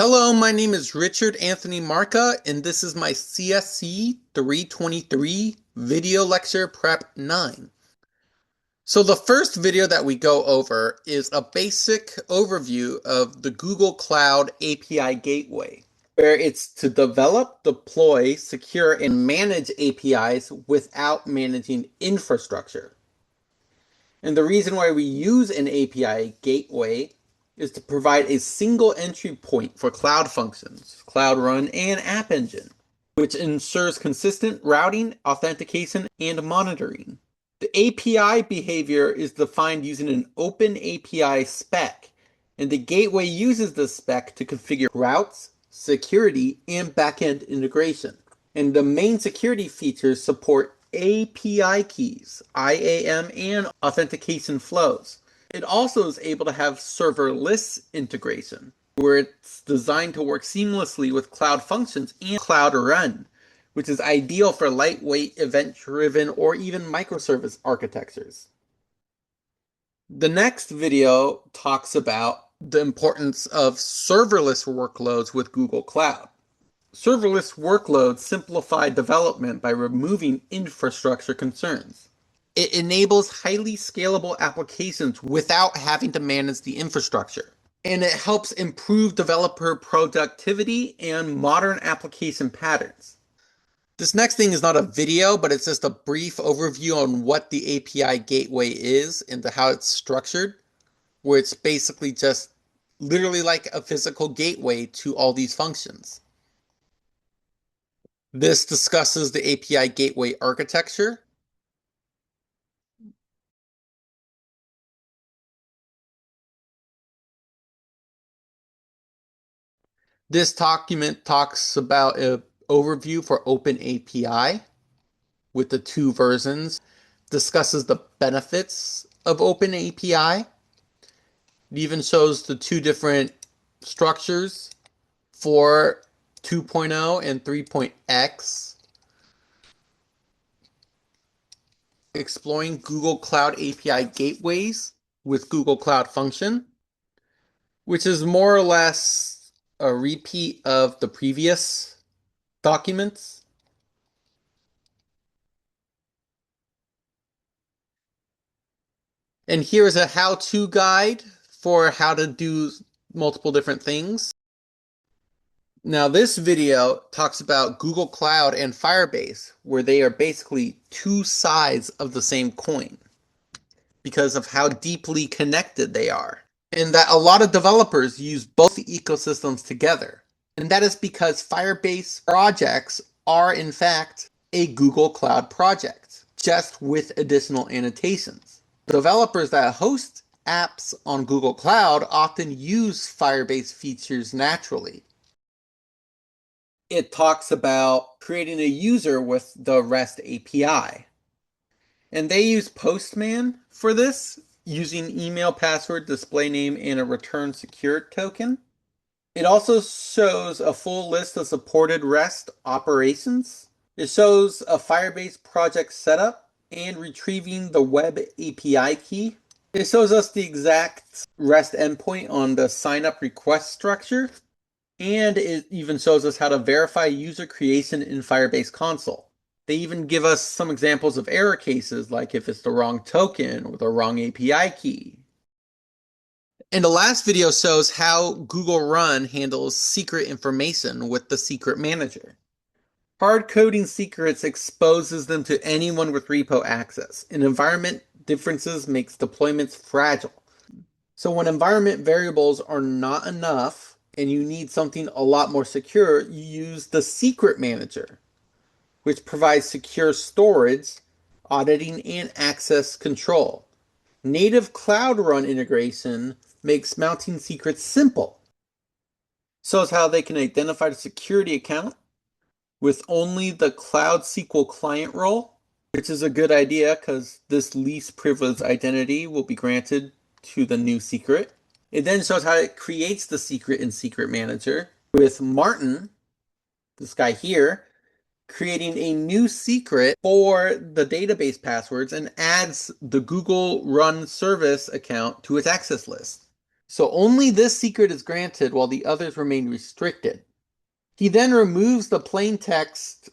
Hello, my name is Richard Anthony Marca, and this is my CSC323 video lecture prep 9. So the first video that we go over is a basic overview of the Google Cloud API Gateway, where it's to develop, deploy, secure, and manage APIs without managing infrastructure. And the reason why we use an API gateway is to provide a single entry point for cloud functions, Cloud Run, and App Engine, which ensures consistent routing, authentication, and monitoring. The API behavior is defined using an open API spec, and the gateway uses the spec to configure routes, security, and backend integration. And the main security features support API keys, IAM, and authentication flows. It also is able to have serverless integration, where it's designed to work seamlessly with Cloud Functions and Cloud Run, which is ideal for lightweight, event-driven, or even microservice architectures. The next video talks about the importance of serverless workloads with Google Cloud. Serverless workloads simplify development by removing infrastructure concerns. It enables highly scalable applications without having to manage the infrastructure. And it helps improve developer productivity and modern application patterns. This next thing is not a video, but it's just a brief overview on what the API gateway is and how it's structured, where it's basically just literally like a physical gateway to all these functions. This discusses the API gateway architecture. This document talks about an overview for OpenAPI with the two versions, discusses the benefits of OpenAPI. It even shows the two different structures for 2.0 and 3.x. Exploring Google Cloud API gateways with Google Cloud Function, which is more or less a repeat of the previous documents. And here is a how-to guide for how to do multiple different things. Now this video talks about Google Cloud and Firebase, where they are basically two sides of the same coin because of how deeply connected they are. And that a lot of developers use both ecosystems together. And that is because Firebase projects are in fact a Google Cloud project, just with additional annotations. Developers that host apps on Google Cloud often use Firebase features naturally. It talks about creating a user with the REST API. And they use Postman for this, using email password, display name, and a return secured token. It also shows a full list of supported REST operations. It shows a Firebase project setup and retrieving the web API key. It shows us the exact REST endpoint on the sign-up request structure. And it even shows us how to verify user creation in Firebase console. They even give us some examples of error cases, like if it's the wrong token or the wrong API key. And the last video shows how Google Run handles secret information with the secret manager. Hard coding secrets exposes them to anyone with repo access, and environment differences makes deployments fragile. So when environment variables are not enough, and you need something a lot more secure, you use the secret manager, which provides secure storage, auditing, and access control. Native Cloud Run integration makes mounting secrets simple. Shows how they can identify the security account with only the Cloud SQL client role, which is a good idea because this least privileged identity will be granted to the new secret. It then shows how it creates the secret in Secret Manager with Martin, this guy here, creating a new secret for the database passwords and adds the Google Run service account to its access list. So only this secret is granted while the others remain restricted. He then removes the plain text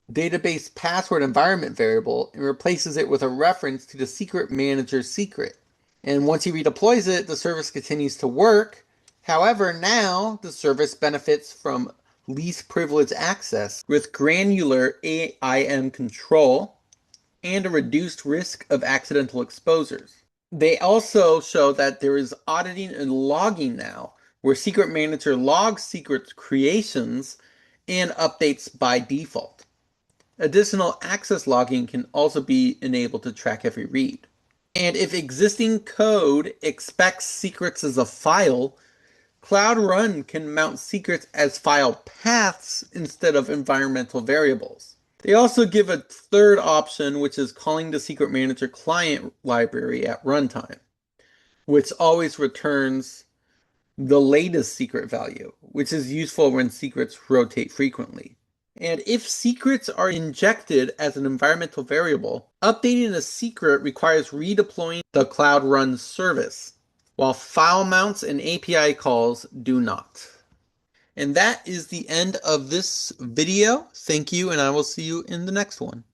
database password environment variable and replaces it with a reference to the secret manager's secret. And once he redeploys it, the service continues to work. However, now the service benefits from least privilege access with granular AIM control and a reduced risk of accidental exposures. They also show that there is auditing and logging now, where Secret Manager logs secret creations and updates by default. Additional access logging can also be enabled to track every read. And if existing code expects secrets as a file, Cloud Run can mount secrets as file paths instead of environmental variables. They also give a third option, which is calling the Secret Manager client library at runtime, which always returns the latest secret value, which is useful when secrets rotate frequently. And if secrets are injected as an environmental variable, updating a secret requires redeploying the Cloud Run service, while file mounts and API calls do not. And that is the end of this video. Thank you, and I will see you in the next one.